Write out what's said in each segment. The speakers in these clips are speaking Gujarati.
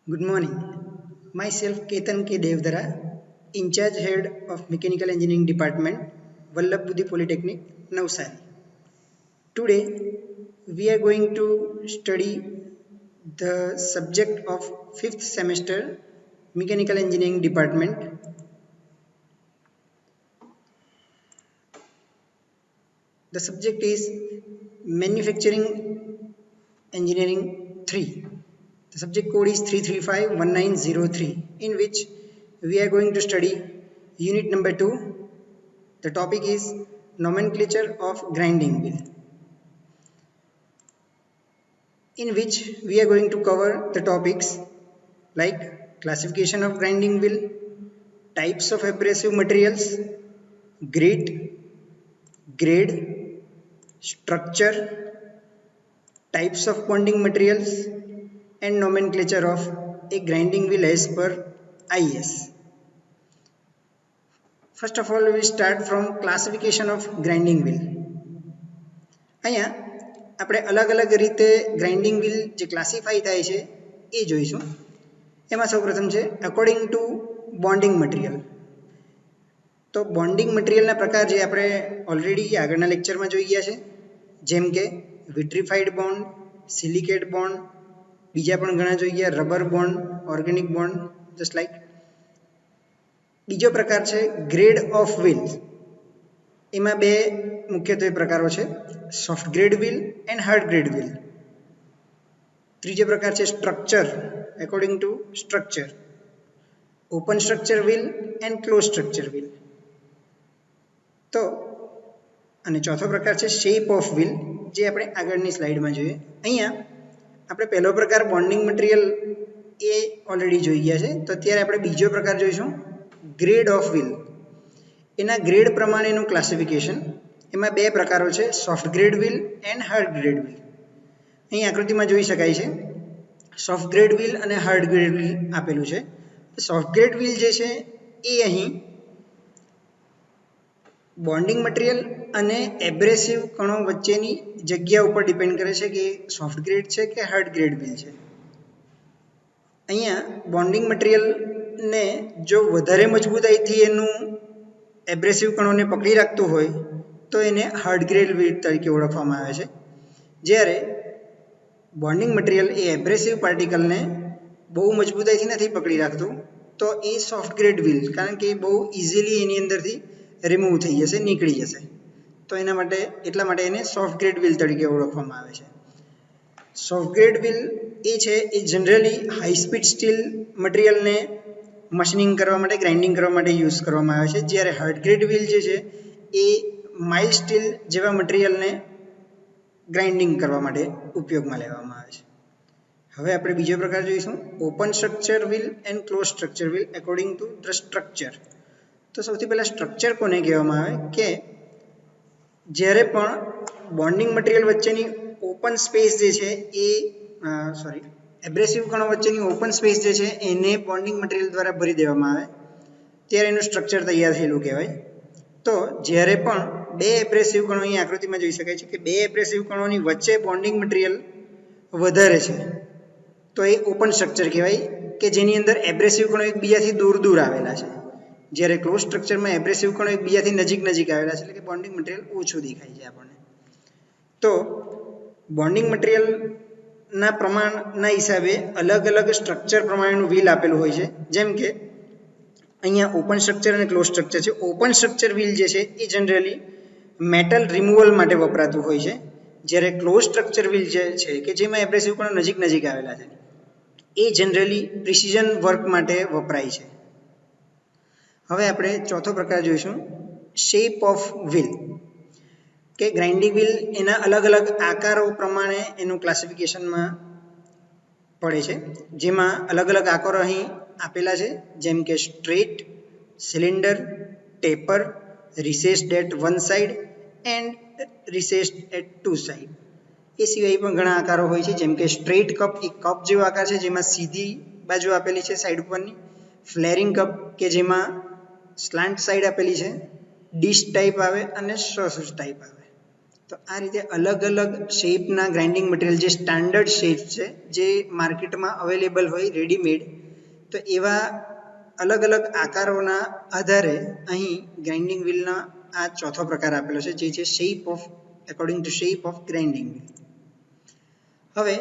Good morning. Myself Ketan K. Devdara, in charge head of Mechanical Engineering Department, Vallabh Budhi Polytechnic, Navsari. Today we are going to study the subject of 5th semester Mechanical Engineering Department. The subject is Manufacturing Engineering 3. The subject code is 3351903, in which we are going to study unit number 2. The topic is nomenclature of grinding wheel, in which we are going to cover the topics like classification of grinding wheel, types of abrasive materials, grit, grade, structure, types of bonding materials, and nomenclature of a grinding wheel as per IS. First of all, we start from classification of grinding wheel. અહીંયા આપણે અલગ અલગ રીતે ગ્રાઇન્ડિંગ વ્હીલ જે ક્લાસિફાઈ થાય છે એ જોઈશું. એમાં સૌપ્રથમ છે અકોર્ડિંગ ટુ બોન્ડિંગ મટીરિયલ. તો બોન્ડિંગ મટીરિયલના પ્રકાર જે આપણે ઓલરેડી આગળના લેક્ચરમાં જોઈ ગયા છે, જેમ કે વિટ્રીફાઈડ બોન્ડ, સિલિકેટ બોન્ડ, બીજા પણ ઘણા જોઈ ગયા, rubber bond, organic bond, just like. બીજો પ્રકાર છે ગ્રેડ ઓફ વ્હીલ. એમાં બે મુખ્યત્વે પ્રકારો છે, soft grade wheel and hard grade wheel. ત્રીજો પ્રકાર છે structure, according to structure, open structure wheel and close structure wheel. તો અને ચોથો પ્રકાર છે શેપ ઓફ વ્હીલ, જે આપણે આગળની સ્લાઇડમાં જોઈએ. અહીંયા આપણે પહેલો પ્રકાર બોન્ડિંગ મટીરિયલ એ ઓલરેડી જોઈ ગયા છે, તો અત્યારે આપણે બીજો પ્રકાર જોઈશું ગ્રેડ ઓફ વ્હીલ. એના ગ્રેડ પ્રમાણેનું ક્લાસિફિકેશન. એમાં બે પ્રકારો છે, soft grade wheel and hard grade wheel. અહીં આકૃતિમાં જોઈ શકાય છે સોફ્ટ ગ્રેડ વ્હીલ અને હાર્ડ ગ્રેડ વ્હીલ આપેલું છે. સોફ્ટ ગ્રેડ વ્હીલ જે છે એ અહીં બોન્ડિંગ મટીરિયલ અને એબ્રેસિવ કણો વચ્ચેની જગ્યા ઉપર ડિપેન્ડ કરે છે કે સોફ્ટ ગ્રેડ છે કે હાર્ડ ગ્રેડ વ્હીલ છે. અહીંયા બોન્ડિંગ મટીરિયલને જો વધારે મજબૂતાઈથી એનું એબ્રેસિવ કણોને પકડી રાખતું હોય તો એને હાર્ડ ગ્રેડ વ્હીલ તરીકે ઓળખવામાં આવે છે. જ્યારે બોન્ડિંગ મટીરિયલ એ એબ્રેસિવ પાર્ટિકલને બહુ મજબૂતાઈથી નથી પકડી રાખતું તો એ સોફ્ટ ગ્રેડ વ્હીલ, કારણ કે એ બહુ ઇઝીલી એની અંદરથી રિમૂવ થઈ જશે, નીકળી જશે, તો એટલા માટે એને સોફ્ટ ગ્રેડ વ્હીલ તરીકે ઓળખવામાં આવે છે. સોફ્ટ ગ્રેડ વ્હીલ એ છે એ જનરલી હાઈ સ્પીડ સ્ટીલ મટીરિયલને મશીનિંગ કરવા માટે, ગ્રાઇન્ડિંગ કરવા માટે યુઝ કરવામાં આવે છે. જ્યારે હાર્ડ ગ્રેડ વ્હીલ જે છે એ માઇલ્ડ સ્ટીલ જેવા મટીરિયલને ગ્રાઇન્ડિંગ કરવા માટે ઉપયોગમાં લેવામાં આવે છે. હવે આપણે બીજો પ્રકાર જોઈશું, open structure wheel and close structure wheel according to the structure. તો સૌથી પહેલાં સ્ટ્રક્ચર કોને કહેવામાં આવે કે જ્યારે પણ બોન્ડિંગ મટીરિયલ વચ્ચેની ઓપન સ્પેસ જે છે એ એબ્રેસિવ કણો વચ્ચેની ઓપન સ્પેસ જે છે એને બોન્ડિંગ મટીરિયલ દ્વારા ભરી દેવામાં આવે ત્યારે એનું સ્ટ્રક્ચર તૈયાર થયેલું કહેવાય. તો જ્યારે પણ બે એબ્રેસિવ કણો, અહીં આકૃતિમાં જોઈ શકાય છે કે બે એબ્રેસિવ કણોની વચ્ચે બોન્ડિંગ મટીરિયલ વધારે છે તો એ ઓપન સ્ટ્રક્ચર કહેવાય કે જેની અંદર એબ્રેસિવ કણો એકબીજાથી દૂર દૂર આવેલા છે. જ્યારે ક્લોઝ સ્ટ્રક્ચરમાં એબ્રેસિવ કણો એકબીજાથી નજીક નજીક આવેલા છે, એટલે કે બોન્ડિંગ મટીરિયલ ઓછું દેખાય છે આપણને. તો બોન્ડિંગ મટીરિયલના પ્રમાણના હિસાબે અલગ અલગ સ્ટ્રક્ચર પ્રમાણેનું વ્હીલ આપેલું હોય છે. જેમ કે અહીંયા ઓપન સ્ટ્રક્ચર અને ક્લોઝ સ્ટ્રક્ચર છે. ઓપન સ્ટ્રક્ચર વ્હીલ જે છે એ જનરલી મેટલ રિમૂવલ માટે વપરાતું હોય છે, જ્યારે ક્લોઝ સ્ટ્રક્ચર વ્હીલ જે છે કે જેમાં એબ્રેસિવ કણો નજીક નજીક આવેલા છે એ જનરલી પ્રિસિઝન વર્ક માટે વપરાય છે. હવે આપણે ચોથો પ્રકાર જોઈશું, શેપ ઓફ વ્હીલ, કે ગ્રાઇન્ડિંગ વ્હીલ એના અલગ અલગ આકારો પ્રમાણે એનું ક્લાસિફિકેશનમાં પડે છે, જેમાં અલગ અલગ આકારો અહીં આપેલા છે, જેમ કે straight, cylinder, taper, recessed at one side and recessed at two side. એ સિવાય પણ ઘણા આકારો હોય છે, જેમ કે સ્ટ્રેટ કપ, એક કપ જેવો આકાર છે જેમાં સીધી બાજુ આપેલી છે સાઈડ ઉપરની. ફ્લેરિંગ કપ કે જેમાં સ્લાન્ટ સાઈડ આપેલી છે. ડીશ ટાઈપ આવે અને સોસેજ ટાઈપ આવે. તો આ રીતે અલગ અલગ શેપના ગ્રાઇન્ડિંગ મટીરિયલ જે સ્ટાન્ડર્ડ શેપ છે જે માર્કેટમાં અવેલેબલ હોય રેડીમેડ, તો એવા અલગ અલગ આકારોના આધારે અહીં ગ્રાઇન્ડિંગ વ્હીલના આ ચોથો પ્રકાર આપેલો છે, જે છે shape of according to shape of grinding wheel. હવે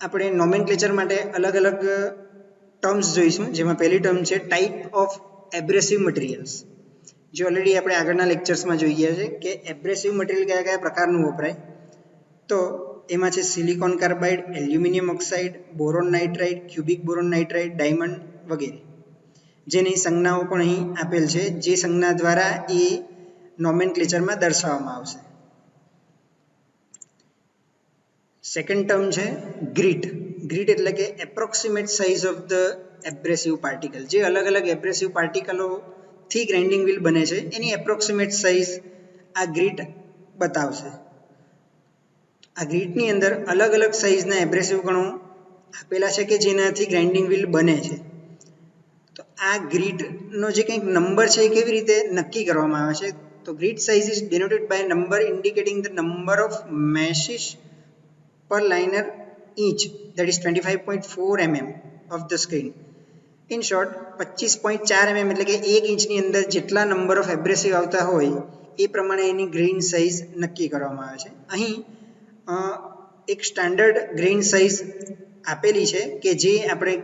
આપણે નોમેનક્લેચર માટે અલગ અલગ ટર્મ્સ જોઈશું, જેમાં પહેલી ટર્મ છે ટાઈપ ઓફ એબ્રેસિવ મટીરિયલ્સ. જે ઓલરેડી આપણે આગળના લેક્ચર્સમાં જોઈ ગયા છે કે એબ્રેસિવ મટીરિયલ કયા કયા પ્રકારનું વપરાય. તો એમાં છે silicon carbide, aluminium oxide, boron nitride, cubic boron nitride, diamond વગેરે, જેની સંજ્ઞાઓ પણ અહીં આપેલ છે, જે સંજ્ઞા દ્વારા એ નોમેનક્લેચરમાં દર્શાવવામાં આવશે. સેકન્ડ ટર્મ છે ગ્રીટ. ગ્રીટ એટલે કે approximate size of the abrasive particle. જે અલગ અલગ એબ્રેસિવ પાર્ટિકલોથી ગ્રાઇન્ડિંગ વ્હીલ બને છે એની એપ્રોક્સિમેટ સાઇઝ આ ગ્રીટ બતાવશે. આ ગ્રીટની અંદર અલગ અલગ સાઇઝના એબ્રેસિવ કણો આપેલા છે કે જેનાથી ગ્રાઇન્ડિંગ વ્હીલ બને છે. તો આ ગ્રીટનો જે કંઈક નંબર છે એ કેવી રીતે નક્કી કરવામાં આવે છે? તો grit size is denoted by number indicating the number of meshes per liner each, that is 25.4 mm of the screen. In short, 25.4 mm એટલે કે 1 ઇંચની અંદર જેટલા નંબર ઓફ એબ્રેસિવ આવતા હોય એ પ્રમાણે એની ગ્રેઇન સાઇઝ નક્કી કરવામાં આવે છે. અહીં એક સ્ટાન્ડર્ડ ગ્રેઇન સાઇઝ આપેલી છે કે જે આપણે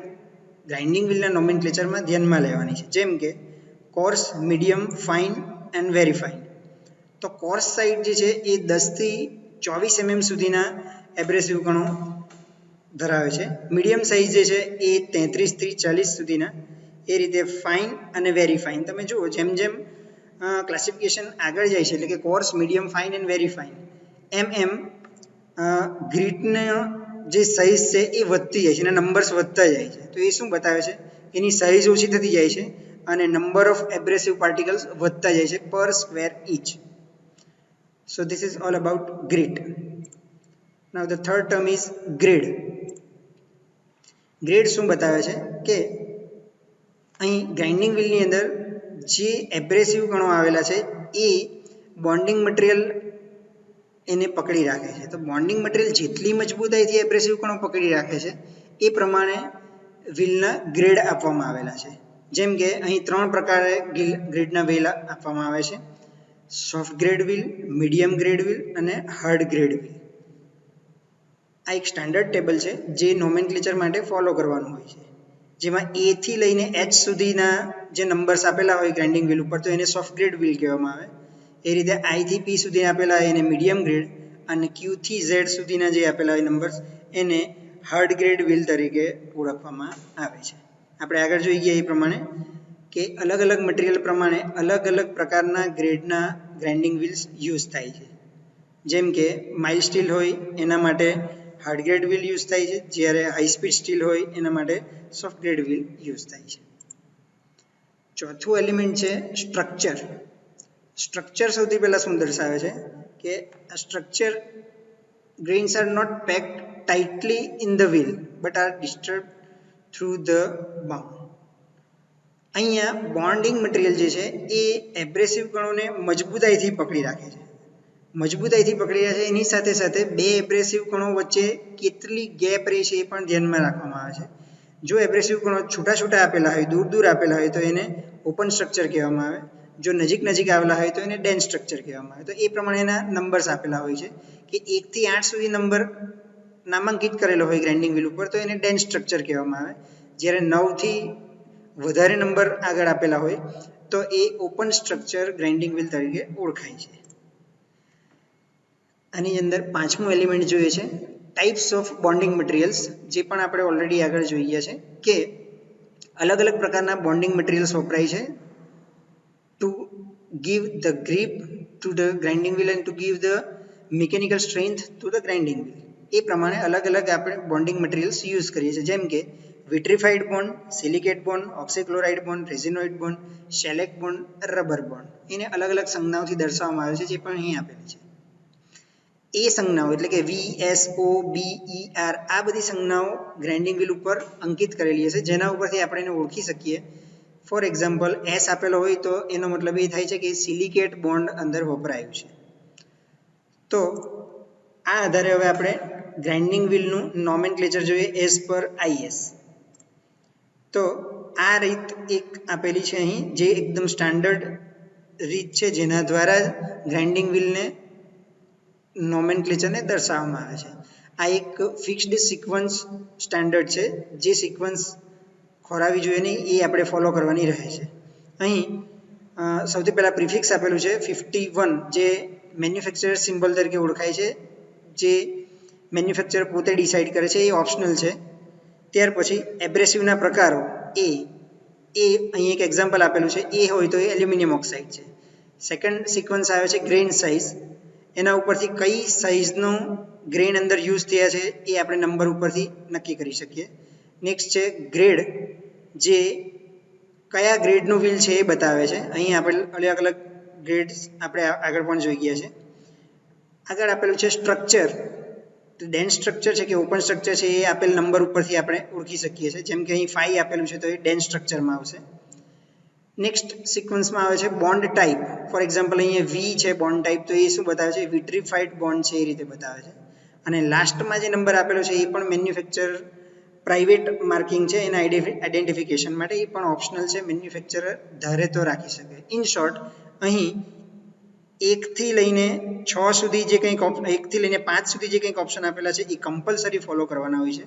ગ્રાઇન્ડિંગ વ્હીલના નોમેનક્લેચરમાં ધ્યાનમાં લેવાની છે, જેમ કે coarse, medium, fine and very fine. તો કોર્સ સાઇડ જે છે એ 10 થી 24 mm સુધીના એબ્રેસિવ કણો ધરાવે છે. મીડિયમ સાઇઝ જે છે એ 33 થી 40 સુધીના, એ રીતે ફાઇન અને વેરી ફાઇન. તમે જુઓ જેમ જેમ ક્લાસિફિકેશન આગળ જાય છે, એટલે કે coarse, medium, fine and very fine, એમ ગ્રીટનો જે સાઇઝ છે એ વધતી જાય છે, એના નંબર્સ વધતા જાય છે. તો એ શું બતાવે છે? એની સાઇઝ ઓછી થતી જાય છે અને નંબર ઓફ એબ્રેસિવ પાર્ટિકલ્સ વધતા જાય છે પર square inch. So this is all about grit. Now the third term is grade. Grade શું બતાવે છે કે અહીં ગ્રાઇન્ડિંગ વ્હીલની અંદર જે એબ્રેસિવ કણો આવેલા છે એ બોન્ડિંગ મટીરિયલ એને પકડી રાખે છે. તો બોન્ડિંગ મટીરિયલ જેટલી મજબૂતાઈથી એબ્રેસિવ કણો પકડી રાખે છે એ પ્રમાણે વ્હીલના ગ્રેડ આપવામાં આવેલા છે. જેમ કે અહીં 3 પ્રકારે ગ્રેડના વ્હીલ આપવામાં આવે છે: soft grade wheel, medium grade wheel અને હાર્ડ ગ્રેડ વ્હીલ. આ એક સ્ટાન્ડર્ડ ટેબલ છે જે નોમેનક્લેચર માટે ફોલો કરવાનું હોય છે, જેમાં A થી લઈને H સુધીના જે નંબર્સ આપેલા હોય ગ્રાઇન્ડિંગ વ્હીલ ઉપર, તો એને સોફ્ટ ગ્રેડ વ્હીલ કહેવામાં આવે. એ રીતે I થી P સુધી આપેલા હોય એને મીડિયમ ગ્રેડ, અને Q થી Z સુધીના જે આપેલા હોય નંબર્સ એને હાર્ડ ગ્રેડ વ્હીલ તરીકે ઓળખવામાં આવે છે. આપણે આગળ જોઈ ગયા એ પ્રમાણે કે અલગ અલગ મટીરિયલ પ્રમાણે અલગ અલગ પ્રકારના ગ્રેડના ગ્રાઇન્ડિંગ વ્હીલ્સ યુઝ થાય છે. જેમ કે માઇલ્ડ સ્ટીલ હોય એના માટે હાર્ડ ગ્રેડ વ્હીલ યુઝ થાય છે, જ્યારે હાઈ સ્પીડ સ્ટીલ હોય એના માટે સોફ્ટ ગ્રેડ વ્હીલ યુઝ થાય છે. ચોથું એલિમેન્ટ છે સ્ટ્રક્ચર. સ્ટ્રક્ચર સૌથી પહેલાં શું દર્શાવે છે કે આ structure grains are not packed tightly in the wheel but are disturb through the bound. અહીંયા બોન્ડિંગ મટીરિયલ જે છે એ એબ્રેસિવ કણોને મજબૂતાઈથી પકડી રાખે છે. મજબૂતાઈથી પકડી રાખે છે એની સાથે સાથે બે એબ્રેસિવ કણો વચ્ચે કેટલી ગેપ રહી છે એ પણ ધ્યાનમાં રાખવામાં આવે છે. જો એબ્રેસિવ કણો છૂટા છૂટા આપેલા હોય, દૂર દૂર આપેલા હોય, તો એને ઓપન સ્ટ્રક્ચર કહેવામાં આવે. જો નજીક નજીક આવેલા હોય તો એને ડેન્સ સ્ટ્રક્ચર કહેવામાં આવે. તો એ પ્રમાણેના નંબર્સ આપેલા હોય છે કે 1 થી 8 સુધી નંબર નામાંકિત કરેલો હોય ગ્રાઇન્ડિંગ વ્હીલ ઉપર, તો એને ડેન્સ સ્ટ્રક્ચર કહેવામાં આવે. જ્યારે 9 થી વધારે નંબર આગળ આપેલા હોય તો એ ઓપન સ્ટ્રક્ચર ગ્રાઇન્ડિંગ વ્હીલ તરીકે ઓળખાય છે. આની અંદર પાંચમું એલિમેન્ટ જોઈએ છે ટાઈપ્સ ઓફ બોન્ડિંગ મટીરિયલ્સ, જે પણ આપણે ઓલરેડી આગળ જોઈ ગયા છે કે અલગ અલગ પ્રકારના બોન્ડિંગ મટીરિયલ્સ વપરાય છે to give the grip to the grinding wheel and to give the mechanical strength to the grinding wheel. એ પ્રમાણે અલગ અલગ આપણે બોન્ડિંગ મટીરિયલ્સ યુઝ કરીએ છીએ, જેમ કે vitrified bond, silicate bond, oxychloride bond, resinoid bond, shellac bond, rubber bond. એને અલગ અલગ સંજ્ઞાઓથી દર્શાવવામાં આવે છે, જે પણ અહીં આપેલી છે. એ સંજ્ઞાઓ એટલે કે VSOBER આ બધી સંજ્ઞાઓ ગ્રાઇન્ડિંગ વ્હીલ ઉપર અંકિત કરેલી હશે, જેના ઉપરથી આપણે એને ઓળખી શકીએ. ફોર એક્ઝામ્પલ, S આપેલો હોય તો એનો મતલબ એ થાય છે કે સિલિકેટ બોન્ડ અંદર વપરાયું છે. તો આ આધારે હવે આપણે ગ્રાઇન્ડિંગ વ્હીલનું નોમેનક્લેચર જોઈએ એઝ પર IS. તો આ રીત એક આપેલી છે અહીં, જે એકદમ સ્ટાન્ડર્ડ રીત છે જેના દ્વારા ગ્રાઇન્ડિંગ વ્હીલને નોમેનક્લેચરને દર્શાવવામાં આવે છે. આ એક ફિક્સ્ડ સિક્વન્સ સ્ટાન્ડર્ડ છે, જે સિક્વન્સ ખોરાવી જોઈએ નહીં એ આપણે ફોલો કરવાની રહે છે. અહીં સૌથી પહેલાં પ્રિફિક્સ આપેલું છે 51, જે મેન્યુફેક્ચરર સિમ્બોલ તરીકે ઓળખાય છે, જે મેન્યુફેક્ચરર પોતે ડિસાઇડ કરે છે, એ ઓપ્શનલ છે. ત્યાર પછી એબ્રેસિવના પ્રકારો એ અહીં એક એક્ઝામ્પલ આપેલું છે, એ હોય તો એ એલ્યુમિનિયમ ઓક્સાઇડ છે. સેકન્ડ સિક્વન્સ આવે છે ગ્રેઇન સાઇઝ, એના ઉપરથી કઈ સાઇઝનો ગ્રેઇન અંદર યુઝ થયા છે એ આપણે નંબર ઉપરથી નક્કી કરી શકીએ. નેક્સ્ટ છે ગ્રેડ, જે કયા ગ્રેડનું વ્હીલ છે એ બતાવે છે. અહીં આપણે અલગ અલગ ગ્રેડ્સ આપણે આગળ પણ જોઈ ગયા છે. આગળ આપેલું છે સ્ટ્રક્ચર, તો ડેન્સ સ્ટ્રક્ચર છે કે ઓપન સ્ટ્રક્ચર છે એ આપેલ નંબર ઉપરથી આપણે ઓળખી શકીએ છીએ. જેમ કે અહીં 5 આપેલું છે તો એ ડેન્સ સ્ટ્રક્ચરમાં આવશે. નેક્સ્ટ સિક્વન્સમાં આવે છે બોન્ડ ટાઈપ. ફોર એક્ઝામ્પલ અહીંયા V છે બોન્ડ ટાઈપ, તો એ શું બતાવે છે? વિટ્રીફાઈડ બોન્ડ છે એ રીતે બતાવે છે. અને લાસ્ટમાં જે નંબર આપેલો છે એ પણ મેન્યુફેક્ચરર પ્રાઇવેટ માર્કિંગ છે એના આઈડેન્ટિફિકેશન માટે, એ પણ ઓપ્શનલ છે, મેન્યુફેક્ચરર ધારે તો રાખી શકે. ઇન શોર્ટ, અહીં 1 થી લઈને 6 સુધી જે કંઈક 1 થી લઈને 5 સુધી જે કંઈક ઓપ્શન આપેલા છે એ કમ્પલસરી ફોલો કરવાના હોય છે.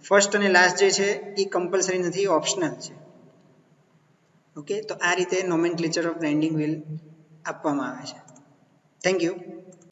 ફર્સ્ટ અને લાસ્ટ જે છે એ કમ્પલસરી નથી, ઓપ્શનલ છે. ઓકે, તો આ રીતે નોમેનક્લેચર ઓફ ગ્રાઇન્ડિંગ વ્હીલ આપવામાં આવે છે. Thank you.